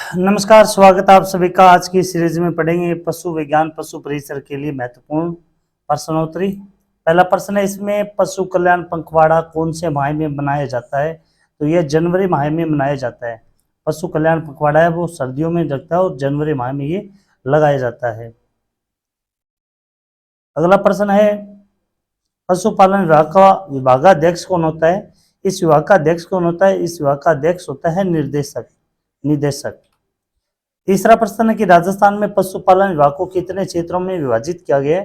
नमस्कार, स्वागत है आप सभी का। आज की सीरीज में पढ़ेंगे पशु विज्ञान पशु परिसर के लिए महत्वपूर्ण प्रश्नोत्तरी। पहला प्रश्न है इसमें, पशु कल्याण पखवाड़ा कौन से माह में मनाया जाता है? तो यह जनवरी माह में मनाया जाता है। पशु कल्याण पखवाड़ा है वो सर्दियों में लगता है और जनवरी माह में ये लगाया जाता है। अगला प्रश्न है, पशुपालन विभाग का विभागाध्यक्ष कौन होता है? इस विभाग का अध्यक्ष कौन होता है? इस विभाग का अध्यक्ष होता है निदेशक। तीसरा प्रश्न है कि राजस्थान में पशुपालन विभाग को कितने क्षेत्रों में विभाजित किया गया है?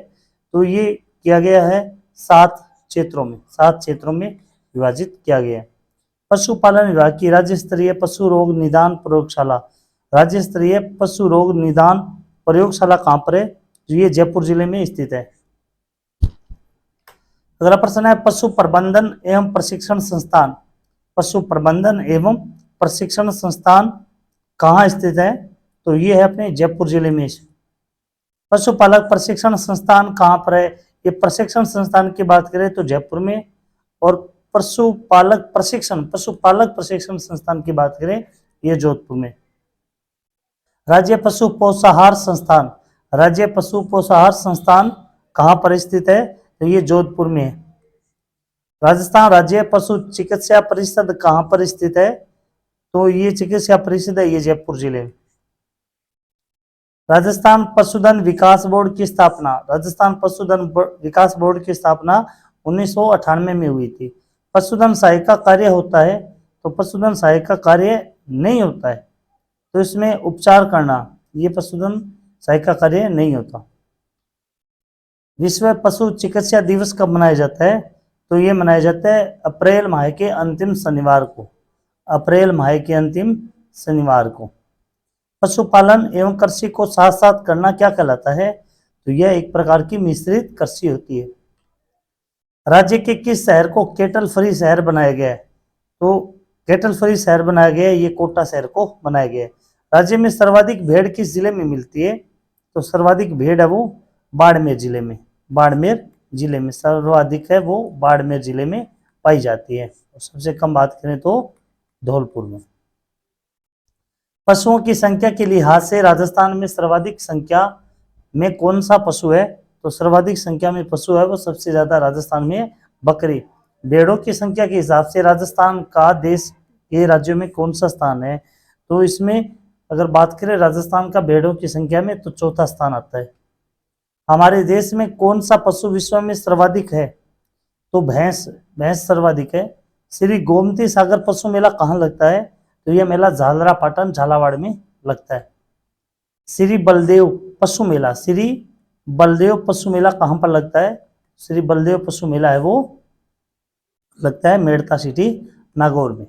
तो ये किया गया है 7 क्षेत्रों में विभाजित किया गया है। पशुपालन विभाग की राज्य स्तरीय पशु रोग निदान प्रयोगशाला, राज्य स्तरीय पशु रोग निदान प्रयोगशाला कहाँ पर है? तो ये जयपुर जिले में स्थित है। अगला प्रश्न है, पशु प्रबंधन एवं प्रशिक्षण संस्थान, पशु प्रबंधन एवं प्रशिक्षण संस्थान कहाँ स्थित है? तो ये है अपने जयपुर जिले में। पशुपालक प्रशिक्षण संस्थान कहाँ पर है? ये प्रशिक्षण संस्थान की बात करें तो जयपुर में, और पशुपालक प्रशिक्षण संस्थान की बात करें ये जोधपुर में। राज्य पशु पोषाहार संस्थान, राज्य पशु पोषाहार संस्थान कहाँ पर स्थित है? तो ये जोधपुर में है। राजस्थान राज्य पशु चिकित्सा परिषद कहाँ पर स्थित है? तो ये चिकित्सा परिषद है ये जयपुर जिले में। राजस्थान पशुधन विकास बोर्ड की स्थापना, राजस्थान पशुधन विकास बोर्ड की स्थापना 1998 में हुई थी। पशुधन सहायता कार्य होता है? तो पशुधन सहायता कार्य नहीं होता है, तो इसमें उपचार करना, ये पशुधन सहायता कार्य नहीं होता। विश्व पशु चिकित्सा दिवस कब मनाया जाता है? तो ये मनाया जाता है अप्रैल माह के अंतिम शनिवार को, अप्रैल माह के अंतिम शनिवार को। पशुपालन एवं कृषि को साथ साथ करना क्या कहलाता है? तो यह एक प्रकार की मिश्रित कृषि होती है। राज्य के किस शहर को केटल फ्री शहर बनाया गया है? तो केटल फ्री शहर बनाया गया है ये कोटा शहर को बनाया गया है। राज्य में सर्वाधिक भेड़ किस जिले में मिलती है? तो सर्वाधिक भेड़ है वो बाड़मेर जिले में, बाड़मेर जिले में सर्वाधिक है वो बाड़मेर जिले में पाई जाती है। और सबसे कम बात करें तो धौलपुर में। पशुओं की संख्या के लिहाज से राजस्थान में सर्वाधिक संख्या में कौन सा पशु है? तो सर्वाधिक संख्या में पशु है वो सबसे ज्यादा राजस्थान में बकरी। भेड़ों की संख्या के हिसाब से राजस्थान का देश के राज्यों में कौन सा स्थान है? तो इसमें अगर बात करें राजस्थान का भेड़ों की संख्या में तो चौथा स्थान आता है। हमारे देश में कौन सा पशु विश्व में सर्वाधिक है? तो भैंस सर्वाधिक है। श्री गोमती सागर पशु मेला कहाँ लगता है? तो यह मेला झालरापाटन झालावाड़ में लगता है। श्री बलदेव पशु मेला, श्री बलदेव पशु मेला कहाँ पर लगता है? श्री बलदेव पशु मेला है वो लगता है मेड़ता सिटी नागौर में।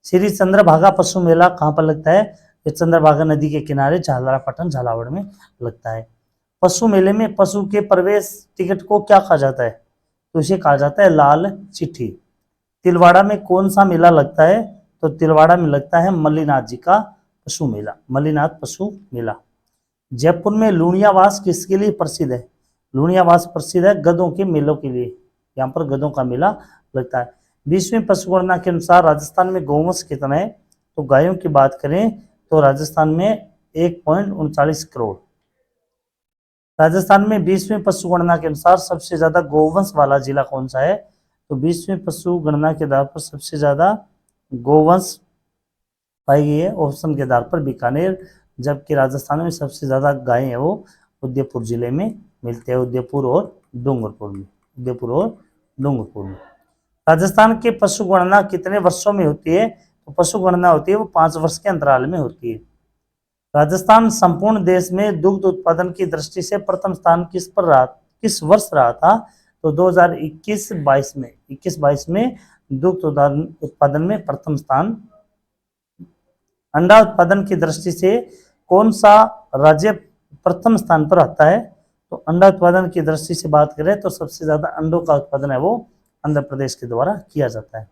श्री चंद्रभागा पशु मेला कहाँ पर लगता है? ये चंद्रभागा नदी के किनारे झालरापाटन झालावाड़ में लगता है। पशु मेले में पशु के प्रवेश टिकट को क्या कहा जाता है? तो इसे कहा जाता है लाल चिट्ठी। तिलवाड़ा में कौन सा मेला लगता है? तो तिलवाड़ा में लगता है मल्लीनाथ जी का पशु मेला, मल्लीनाथ पशु मेला। जयपुर में लूणियावास किसके लिए प्रसिद्ध है? लूणियावास प्रसिद्ध है गधों के मेलों के लिए, यहाँ पर गधों का मेला लगता है। 20वीं पशुगणना के अनुसार राजस्थान में गौवंश कितना है? तो गायों की बात करें तो राजस्थान में 1.39 करोड़। राजस्थान में 20वीं पशुगणना के अनुसार सबसे ज्यादा गौवंश वाला जिला कौन सा है? तो 20वीं पशुगणना के आधार पर सबसे ज्यादा गौवंश पाई गई है ऑप्शन के आधार पर बीकानेर, जबकि राजस्थान में सबसे ज्यादा गायें हैं वो उदयपुर जिले में मिलते हैं, उदयपुर और डूंगरपुर में। राजस्थान की पशुगणना कितने वर्षों में होती है? तो पशुगणना होती है वो 5 वर्ष के अंतराल में होती है। राजस्थान संपूर्ण देश में दुग्ध उत्पादन की दृष्टि से प्रथम स्थान किस वर्ष रहा था? तो 2021-22 में दुग्ध उत्पादन में प्रथम स्थान। अंडा उत्पादन की दृष्टि से कौन सा राज्य प्रथम स्थान पर आता है? तो अंडा उत्पादन की दृष्टि से बात करें तो सबसे ज्यादा अंडों का उत्पादन है वो आंध्र प्रदेश के द्वारा किया जाता है।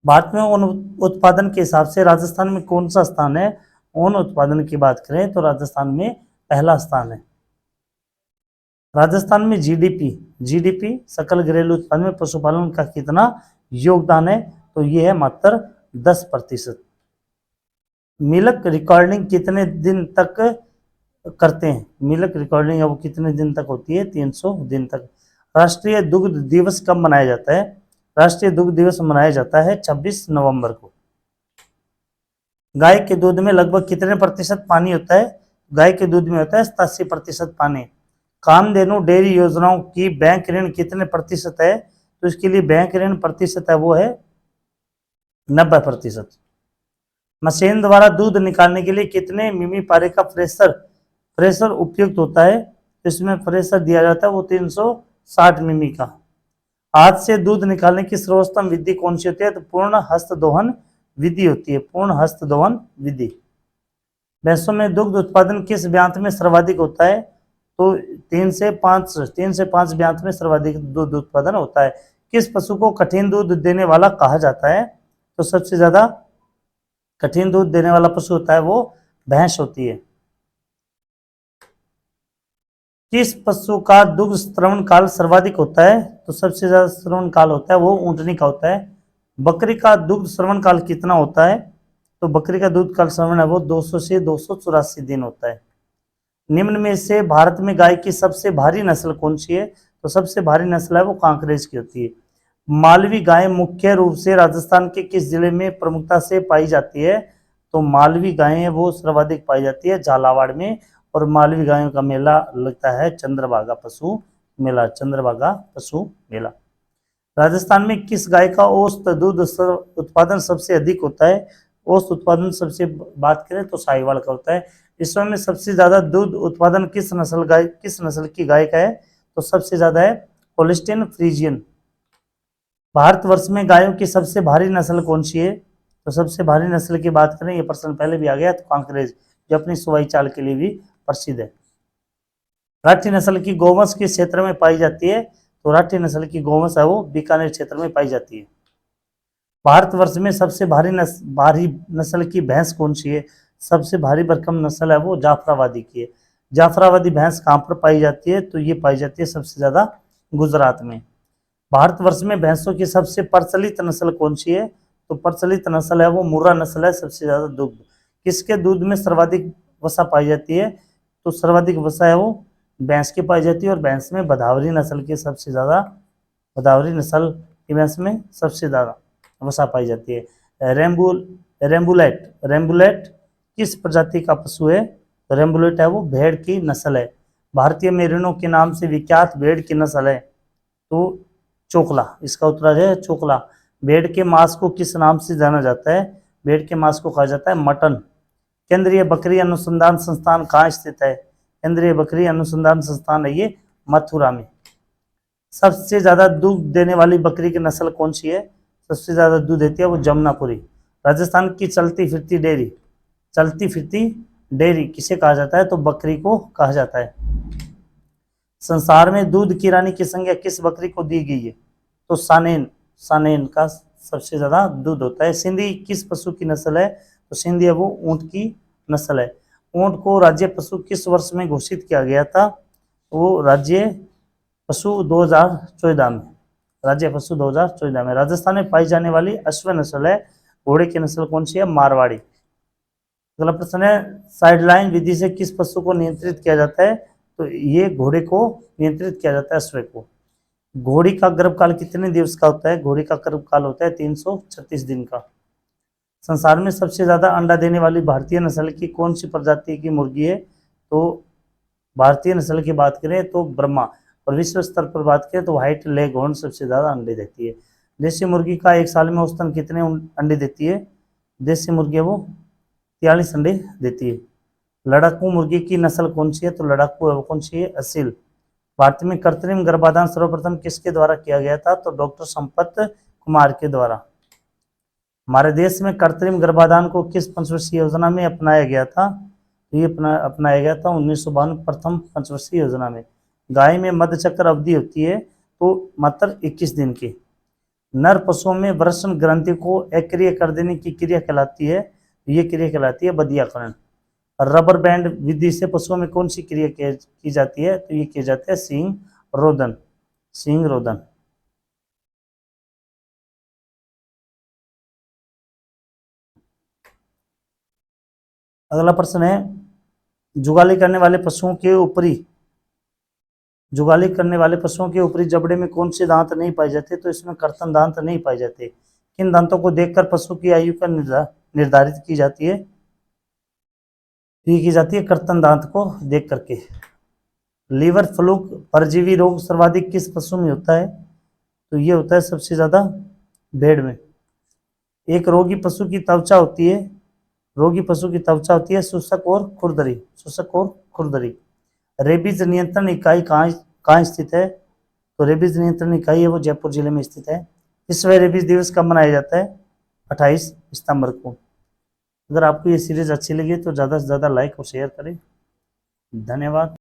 भारत में ऊन उत्पादन के हिसाब से राजस्थान में कौन सा स्थान है? ऊन उत्पादन की बात करें तो राजस्थान में पहला स्थान है। राजस्थान में जीडीपी सकल घरेलू उत्पाद में पशुपालन का कितना योगदान है? तो ये है मात्र 10%। मिल्क रिकॉर्डिंग कितने दिन तक करते हैं? मिल्क रिकॉर्डिंग है वो कितने दिन तक होती है? 300 दिन तक। राष्ट्रीय दुग्ध दिवस कब मनाया जाता है? राष्ट्रीय दुग्ध दिवस मनाया जाता है 26 नवंबर को। गाय के दूध में लगभग कितने प्रतिशत पानी होता है? गाय के दूध में होता है 87% पानी। कामधेनु डेयरी योजनाओं की बैंक ऋण कितने प्रतिशत है? तो इसके लिए बैंक ऋण प्रतिशत है वो है 90%। मशीन द्वारा दूध निकालने के लिए कितने मिमी पारे का प्रेशर प्रेशर उपयुक्त होता है? इसमें प्रेशर दिया जाता है वो 360 मिमी का। हाथ से दूध निकालने की सर्वोत्तम विधि कौन सी होती है? तो पूर्ण हस्त दोहन विधि होती है, पूर्ण हस्त दोहन विधि। भैंसों में दुग्ध उत्पादन किस ब्यांत में सर्वाधिक होता है? तो 3 से 5 ब्यांत में सर्वाधिक दूध उत्पादन होता है। किस पशु को कठिन दूध देने वाला कहा जाता है? तो सबसे ज्यादा कठिन दूध देने वाला पशु होता है वो भैंस होती है। किस पशु का दुग्ध श्रवण काल सर्वाधिक होता है? तो सबसे ज्यादा श्रवण काल होता है वो ऊंटनी का होता है। बकरी का दुग्ध श्रवण काल कितना होता है? तो बकरी का दूध काल श्रवण है वो 200 से 284 दिन होता है। निम्न में से भारत में गाय की सबसे भारी नस्ल कौन सी है? तो सबसे भारी नस्ल है वो कांकरेज की होती है। मालवी गाय मुख्य रूप से राजस्थान के किस जिले में प्रमुखता से पाई जाती है? तो मालवी गायें वो सर्वाधिक पाई जाती है झालावाड़ में। और मालवी गायों का मेला लगता है चंद्रभागा पशु मेला, चंद्रभागा पशु मेला। राजस्थान में किस गाय का औसत दूध उत्पादन सबसे अधिक होता है? औसत उत्पादन सबसे बात करें तो साहिवाल का होता है। विश्व में सबसे ज्यादा दूध उत्पादन किस नस्ल की गाय का है? तो सबसे ज्यादा है होल्स्टीन फ्रीजियन। भारतवर्ष में गायों की सबसे भारी नस्ल कौन सी है? तो सबसे भारी नस्ल की बात करें, ये प्रश्न पहले भी आ गया, तो कांकरेज जो अपनी सुवाई चाल के लिए भी प्रसिद्ध है। राठी नस्ल की गौवंश किस क्षेत्र में पाई जाती है? तो राठी नस्ल की गौवंश है वो बीकानेर क्षेत्र में पाई जाती है। भारतवर्ष में सबसे भारी नस्ल की भैंस कौन सी है? सबसे भारी भरकम नस्ल है वो जाफराबादी की है। जाफराबादी भैंस कहाँ पर पाई जाती है? तो ये पाई जाती है सबसे ज्यादा गुजरात में। भारतवर्ष में भैंसों की सबसे प्रचलित नस्ल कौन सी है? तो प्रचलित नस्ल है वो मुर्रा नस्ल है, सबसे ज्यादा दुग्ध। किसके दूध में सर्वाधिक वसा पाई जाती है? तो सर्वाधिक वसा है वो भैंस की पाई जाती है। और भैंस में भदावरी नस्ल की सबसे ज्यादा, भदावरी नस्ल की भैंस में सबसे ज्यादा वसा पाई जाती है। रेम्बुलेट रेम्बुलेट किस प्रजाति का पशु है? रेम्बुलेट है वो भेड़ की नस्ल है। भारतीय मेरिनों के नाम से विख्यात भेड़ की नस्ल है तो चोकला, इसका उत्तर है चोकला। भेड़ के मांस को किस नाम से जाना जाता है? भेड़ के मांस को कहा जाता है मटन। केंद्रीय बकरी अनुसंधान संस्थान कहाँ स्थित है? केंद्रीय बकरी अनुसंधान संस्थान है ये मथुरा में। सबसे ज्यादा दूध देने वाली बकरी की नस्ल कौन सी है? सबसे ज्यादा दूध देती है वो जमुनापुरी। राजस्थान की चलती फिरती डेयरी, चलती फिरती डेयरी किसे कहा जाता है? तो बकरी को कहा जाता है। संसार में दूध की रानी की संज्ञा किस बकरी को दी गई है? तो सानेन, सानेन का सबसे ज्यादा दूध होता है। सिंधी किस पशु की नस्ल है? तो सिंधी है वो ऊंट की नस्ल है। ऊंट को राज्य पशु किस वर्ष में घोषित किया गया था? वो राज्य पशु 2014 में, राज्य पशु 2014 में। राजस्थान में पाई जाने वाली अश्व नस्ल है घोड़े की नस्ल कौन सी है? मारवाड़ी। अगला प्रश्न है साइडलाइन विधि से किस पशु को नियंत्रित किया जाता है? तो ये घोड़े को नियंत्रित किया जाता है, अश्व को। घोड़ी का गर्भकाल कितने दिवस का होता है? घोड़ी का गर्भकाल होता है 336 दिन का। संसार में सबसे ज्यादा अंडा देने वाली भारतीय नस्ल की कौन सी प्रजाति की मुर्गी है? तो भारतीय नस्ल की बात करें तो ब्रह्मा। और विश्व स्तर पर बात करें तो व्हाइट लेग हॉर्न सबसे ज्यादा अंडे देती है। देसी मुर्गी का एक साल में औसतन कितने अंडे देती है? देसी मुर्गी है वो 43 अंडे देती है। लड़ाकू मुर्गी की नस्ल कौन सी है? तो लड़ाकू है वो कौन सी है? असील। भारत में कृत्रिम गर्भाधान सर्वप्रथम किसके द्वारा किया गया था? तो डॉक्टर संपत कुमार के द्वारा। हमारे देश में कृत्रिम गर्भाधान को किस पंचवर्षीय योजना में अपनाया गया था? तो ये अपनाया गया था 1952 प्रथम पंचवर्षीय योजना में। गाय में मध्यचक्र अवधि होती है तो मात्र 21 दिन की। नर पशुओं में वृषण ग्रंथि को अक्रिय कर देने की क्रिया कहलाती है, ये क्रिया कहलाती है बधियाकरण। रबर बैंड विधि से पशुओं में कौन सी क्रिया की जाती है? तो ये किया जाता है सींग रोदन, सींग रोदन। अगला प्रश्न है, जुगाली करने वाले पशुओं के ऊपरी जुगाली करने वाले पशुओं के ऊपरी जबड़े में कौन से दांत नहीं पाए जाते? तो इसमें कर्तन दांत नहीं पाए जाते। किन दांतों को देखकर पशु की आयु का निर्धारित की जाती है? ये की जाती है कर्तन दांत को देख करके। लीवर फ्लूक परजीवी रोग सर्वाधिक किस पशु में होता है? तो ये होता है सबसे ज्यादा भेड़ में। एक रोगी पशु की त्वचा होती है, रोगी पशु की त्वचा होती है शुष्क और खुरदरी, शुष्क और खुरदरी। रेबीज नियंत्रण इकाई कहाँ स्थित है? तो रेबीज नियंत्रण इकाई है वो जयपुर जिले में स्थित है। विश्व रेबीज दिवस कब मनाया जाता है? 28 सितंबर को। अगर आपको ये सीरीज अच्छी लगी तो ज़्यादा से ज़्यादा लाइक और शेयर करें। धन्यवाद।